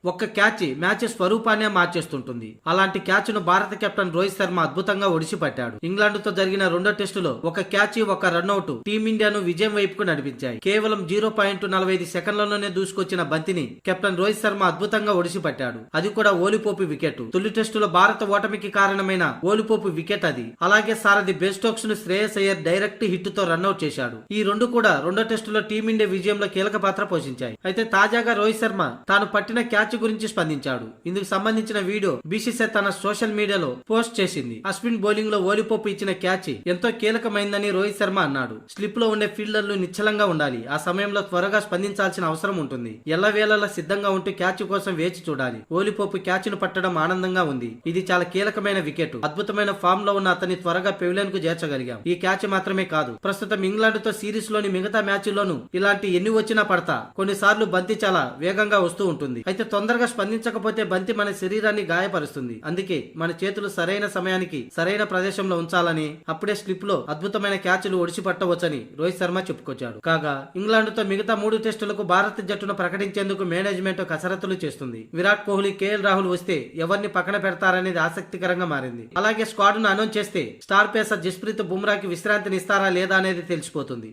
ఒక్క catch match స్వరూపాన్నే మార్చేస్తుంటుంది. అలాంటి catch ను భారత కెప్టెన్ రోహిత్ శర్మ అద్భుతంగా ఒడిసిపట్టాడు. ఇంగ్లాండ్ తో జరిగిన రెండో టెస్టులో ఒక క్యాచ్ ఒక రన్అట్ టీమిండియాను విజయం వైపుకు నడిపించాయి. కేవలం 0.45 సెకండ్లలోనే దూసుకొచ్చిన బంతిని కెప్టెన్ రోహిత్ శర్మ అద్భుతంగా ఒడిసిపట్టాడు. అది కూడా ఓలిపోపు వికెట్. తొలి టెస్టులో భారత ఓటమికి కారణమైన ఓలిపోపు వికెట్ అది. అలాగే సారథి బెన్ స్టోక్స్ ను శ్రేయస్ అయ్యర్ డైరెక్ట్ హిట్ తో రన్అట్ చేశాడు. ఈ రెండు కూడా రెండో టెస్టులో టీమిండియా విజయంలో కీలక పాత్ర పోషించాయి. అయితే తాజాగా రోహిత్ శర్మ తాను పట్టిన క్యాచ్ గురించి స్పందించాడు. ఇందుకు సంబంధించిన వీడియో బీసీసీఐ తన సోషల్ మీడియాలో పోస్ట్ చేసింది. అశ్విన్ బౌలింగ్ లో ఓలిపోపు ఇచ్చిన క్యాచ్ ఎంతో కీలకమైందని రోహిత్ శర్మ అన్నాడు. స్లిప్ లో ఉండే ఫీల్డర్లు నిశ్చలంగా ఉండాలి. ఆ సమయంలో త్వరగా స్పందించాల్సిన అవసరం ఉంటుంది. ఎల్లవేళలా సిద్ధంగా ఉంటూ క్యాచ్ కోసం వేచి చూడాలి. ఓలిపోపు క్యాచ్ ను పట్టడం ఆనందంగా ఉంది. ఇది చాలా కీలకమైన వికెట్. అద్భుతమైన ఫామ్ లో ఉన్న అతన్ని త్వరగా పెవిలియన్ కు చేర్చగలిగాం. ఈ క్యాచ్ మాత్రమే కాదు, ప్రస్తుతం ఇంగ్లాండ్ తో సిరీస్ లోని మిగతా మ్యాచ్ల్లోనూ ఇలాంటి ఎన్ని వచ్చినా పడతా. కొన్నిసార్లు బంతి చాలా వేగంగా వస్తూ ఉంటుంది. అయితే తొందరగా స్పందించకపోతే బంతి మన శరీరాన్ని గాయపరుస్తుంది. అందుకే మన చేతులు సరైన సమయానికి సరైన ప్రదేశంలో ఉంచాలని, అప్పుడే స్లిప్ లో అద్భుతమైన క్యాచ్లు ఒడిసి పట్టవచ్చని రోహిత్ శర్మ చెప్పుకొచ్చాడు. కాగా ఇంగ్లాండ్ తో మిగతా 3 టెస్టులకు భారత జట్టును ప్రకటించేందుకు మేనేజ్మెంట్ కసరత్తులు చేస్తుంది. విరాట్ కోహ్లీ, కేఎల్ రాహుల్ వస్తే ఎవరిని పక్కన పెడతారనేది ఆసక్తికరంగా మారింది. అలాగే స్క్వాడ్ ను అనౌన్స్ చేస్తే స్టార్ పేసర్ జస్ప్రీత్ బుమ్రాకి విశ్రాంతిని ఇస్తారా లేదా అనేది తెలిసిపోతుంది.